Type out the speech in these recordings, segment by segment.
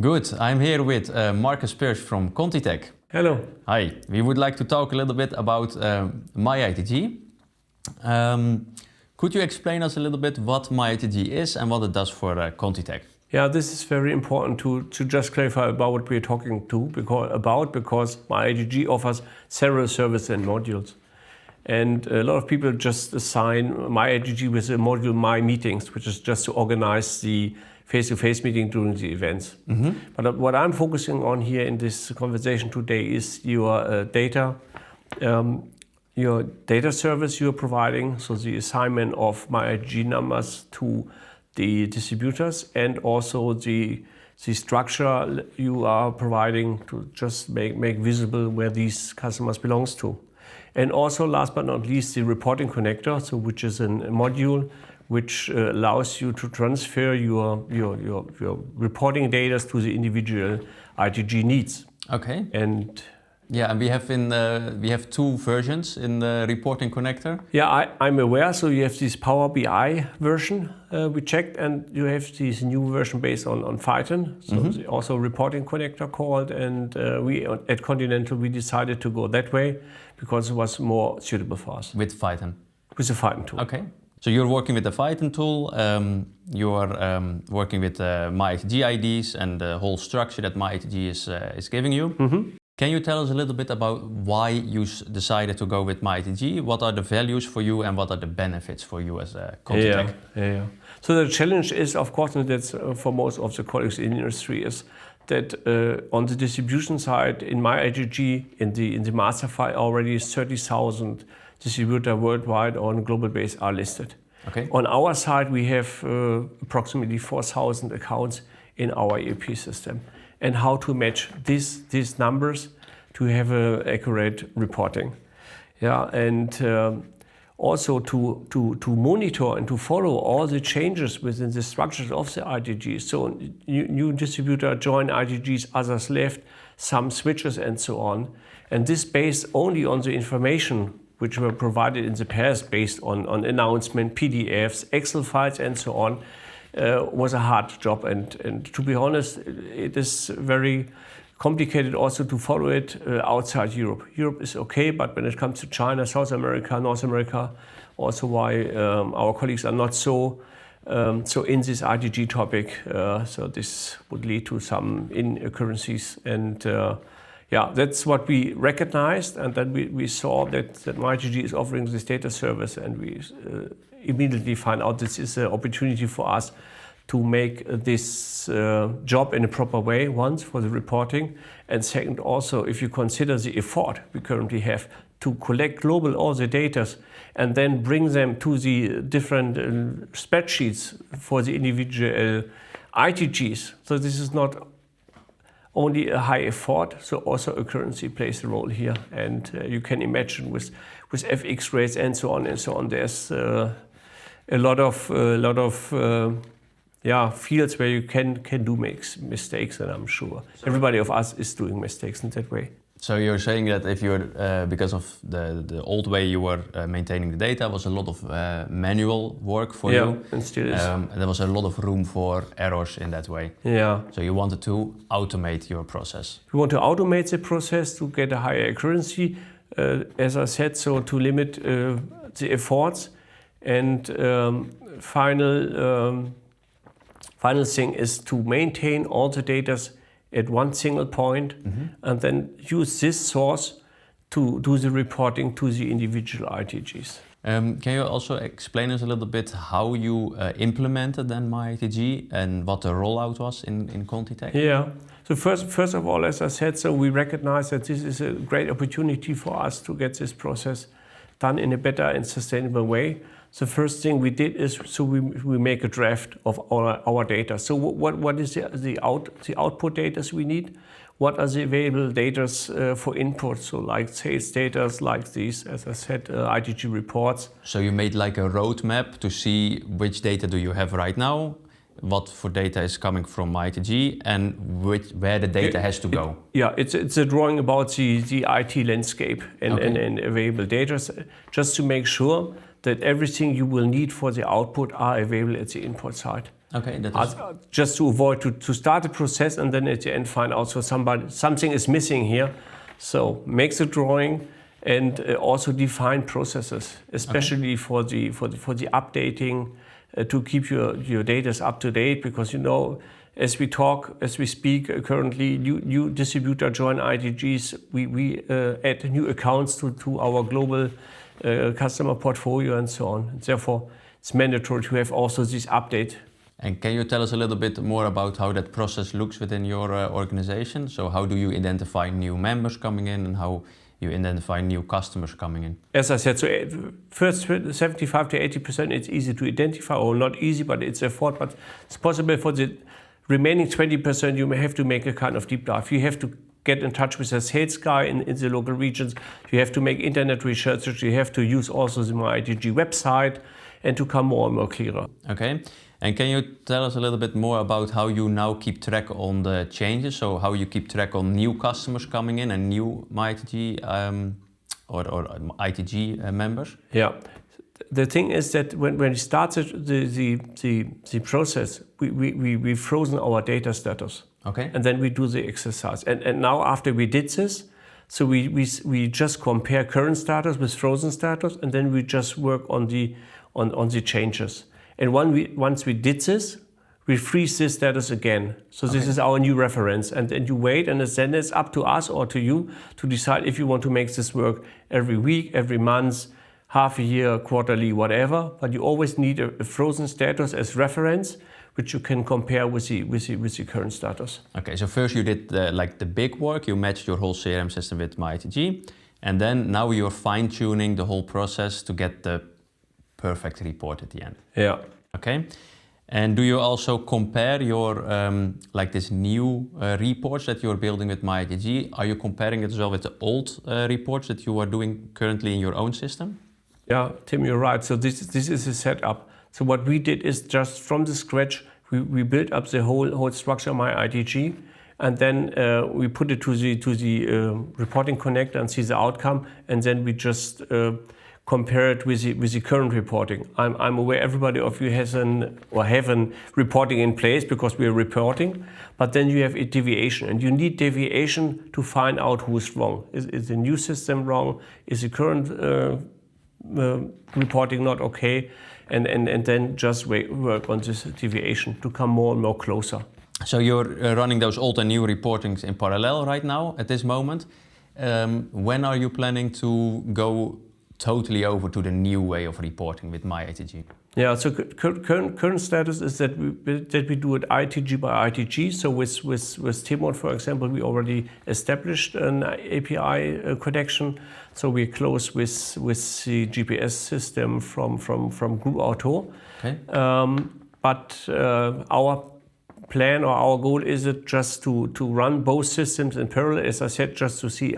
Good. I'm here with Markus Pirsch from ContiTech. Hello. Hi. We would like to talk a little bit about myITG. Could you explain us a little bit what myITG is and what it does for ContiTech? Yeah, this is very important to just clarify about what we're talking because myITG offers several services and modules. And a lot of people just assign myITG with the module myMeetings, which is just to organize the face-to-face meeting during the events. Mm-hmm. But what I'm focusing on here in this conversation today is your data service you're providing, so the assignment of myITG numbers to the distributors, and also the structure you are providing to just make visible where these customers belongs to. And also, last but not least, the reporting connector, so which is a module which allows you to transfer your reporting data to the individual ITG needs. Okay. And yeah, and we have two versions in the reporting connector. Yeah, I'm aware. So you have this Power BI version we checked, and you have this new version based on Python. So also reporting connector called, and we at Continental we decided to go that way because it was more suitable for us. With Python? With the Python tool. Okay. So you're working with the Python tool, you're working with myITG IDs and the whole structure that myITG is giving you. Mm-hmm. Can you tell us a little bit about why you decided to go with myITG? What are the values for you and what are the benefits for you as a ContiTech? Yeah. So the challenge is, of course, and that's for most of the colleagues in the industry, is that on the distribution side, in myITG, in the master file, already 30,000 distributors worldwide on global base are listed. Okay. On our side, we have approximately 4,000 accounts in our ERP system. And how to match these numbers to have accurate reporting. Yeah, and also to monitor and to follow all the changes within the structures of the ITG. So new distributor join ITGs, others left, some switches and so on. And this based only on the information which were provided in the past based on announcement, PDFs, Excel files and so on. Was a hard job, and to be honest, it is very complicated also to follow it outside Europe. Europe is okay, but when it comes to China, South America, North America, also why our colleagues are not so in this ITG topic. So this would lead to some inaccuracies, and yeah, that's what we recognized, and then we saw that myITG is offering this data service, and we immediately find out this is an opportunity for us to make this job in a proper way, once for the reporting, and second also if you consider the effort we currently have to collect global all the data and then bring them to the different spreadsheets for the individual ITGs. So this is not only a high effort, so also accuracy plays a role here, and you can imagine with FX rates and so on, there's a lot of fields where you can do mistakes, and I'm sure everybody of us is doing mistakes in that way. So you're saying that if you're because of the old way you were maintaining the data was a lot of manual work for you. Yeah, and still is. And there was a lot of room for errors in that way. Yeah. So you wanted to automate your process. We want to automate the process to get a higher accuracy, as I said, so to limit the efforts. And final thing is to maintain all the data at one single point, and then use this source to do the reporting to the individual ITGs. Can you also explain us a little bit how you implemented then myITG and what the rollout was in ContiTech? Yeah. So first of all, as I said, so we recognize that this is a great opportunity for us to get this process done in a better and sustainable way. The first thing we did is we make a draft of our data. So what is the output data we need? What are the available data for input? So like sales data, like these, as I said, ITG reports. So you made like a roadmap to see which data do you have right now, what for data is coming from myITG, and where the data has to go. It's a drawing about the IT landscape and available data, just to make sure that everything you will need for the output are available at the input side. Okay, that is... Just to avoid to start the process and then at the end find out something is missing here. So make the drawing and also define processes, especially for the updating to keep your data up to date, because as we speak currently, new distributor join ITGs, we add new accounts to our global customer portfolio and so on. Therefore, it's mandatory to have also this update. And can you tell us a little bit more about how that process looks within your organization? So how do you identify new members coming in and how you identify new customers coming in? As I said, so first 75 to 80% it's easy to identify, or not easy, but it's effort, but it's possible. For the remaining 20%, you may have to make a kind of deep dive. You have to get in touch with a sales guy in the local regions. You have to make internet research. You have to use also the myITG website and to come more and more clearer. Okay. And can you tell us a little bit more about how you now keep track on the changes? So how you keep track on new customers coming in and new myITG or ITG members? Yeah. The thing is that when we started the process, we've frozen our data status. Okay. And then we do the exercise. And now after we did this, so we just compare current status with frozen status, and then we just work on the changes. And once we did this, we freeze this status again. So this is our new reference. And then you wait, and then it's up to us or to you to decide if you want to make this work every week, every month, half a year, quarterly, whatever. But you always need a frozen status as reference, which you can compare with the current status. Okay, so first you did the big work. You matched your whole CRM system with myITG. And then now you're fine-tuning the whole process to get the perfect report at the end. Yeah. Okay. And do you also compare your this new reports that you're building with myITG? Are you comparing it as well with the old reports that you are doing currently in your own system? Yeah, Tim, you're right. So this is a setup. So what we did is just from the scratch, we built up the whole structure of myITG, and then we put it to the reporting connector and see the outcome, and then we just compare it with the current reporting. I'm aware everybody of you have an reporting in place because we are reporting, but then you have a deviation, and you need deviation to find out who's wrong. Is the new system wrong? Is the current reporting not okay? And then just work on this deviation to come more and more closer. So you're running those old and new reportings in parallel right now at this moment. When are you planning to go totally over to the new way of reporting with myITG? Yeah, so current status is that we do it ITG by ITG. So with Timon, for example, we already established an API connection. So we're close with the GPS system from Group Auto. Okay. But our plan or our goal is it just to run both systems in parallel, as I said, just to see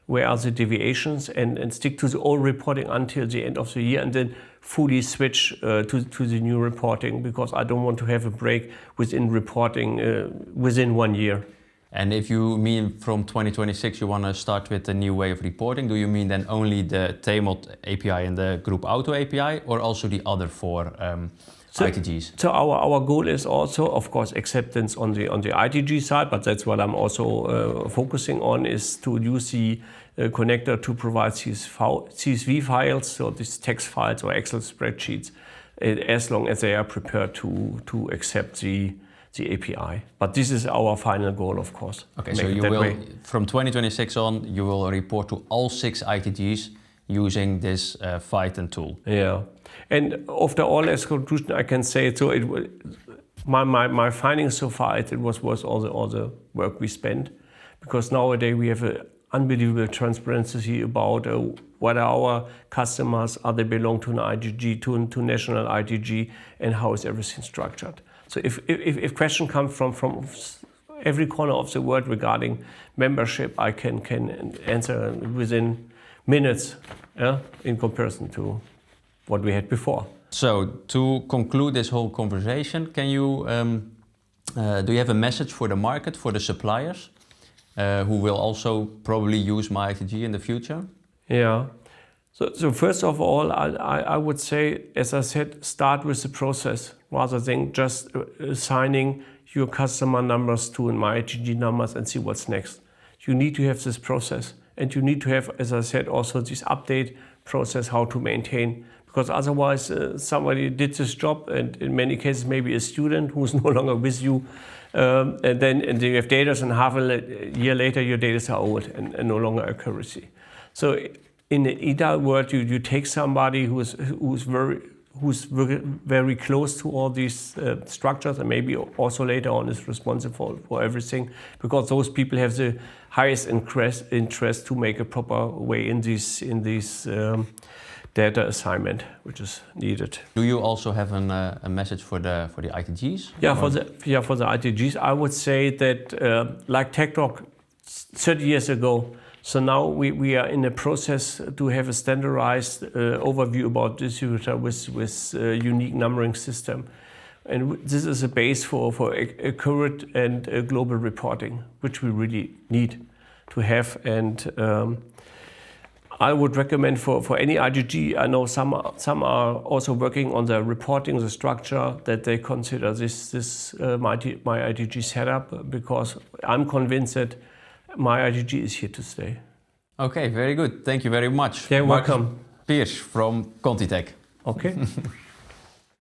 where are the deviations and stick to the old reporting until the end of the year, and then fully switch to the new reporting, because I don't want to have a break within reporting within 1 year. And if you mean from 2026 you want to start with a new way of reporting, do you mean then only the TMOD API and the Group Auto API, or also the other four ITGs? So our goal is also, of course, acceptance on the ITG side, but that's what I'm also focusing on, is to use the connector to provide CSV files, so these text files or Excel spreadsheets, as long as they are prepared to accept the API. But this is our final goal, of course. Okay, so you will, from 2026 on, you will report to all 6 ITGs using this Python tool. Yeah. And after all, as conclusion, I can say, so my findings so far, it was worth all the work we spent, because nowadays we have an unbelievable transparency about what are our customers, are they belong to an ITG, to national ITG, and how is everything structured. So if question comes from every corner of the world regarding membership, I can answer within minutes, in comparison to what we had before. So to conclude this whole conversation, can you do you have a message for the market, for the suppliers who will also probably use myITG in the future? Yeah. So first of all, I would say, as I said, start with the process rather than just assigning your customer numbers to myITG numbers and see what's next. You need to have this process, and you need to have, as I said, also this update process, how to maintain. Because otherwise, somebody did this job, and in many cases, maybe a student who's no longer with you, and then you have data, and half a year later, your data are old and no longer accuracy. So in the ideal world, you take somebody who's very close to all these structures, and maybe also later on is responsible for everything, because those people have the highest interest to make a proper way in these data assignment, which is needed. Do you also have a message for the ITGs? Yeah, for the ITGs, I would say that like Tech Talk 30 years ago. So now we are in the process to have a standardized overview about distributor with unique numbering system. And this is a base for accurate and global reporting, which we really need to have. And I would recommend for any ITG, I know some are also working on the reporting, the structure, that they consider this myITG setup, because I'm convinced that myITG is here to stay. Okay, very good. Thank you very much. You're Markus welcome. Pirsch from ContiTech. Okay.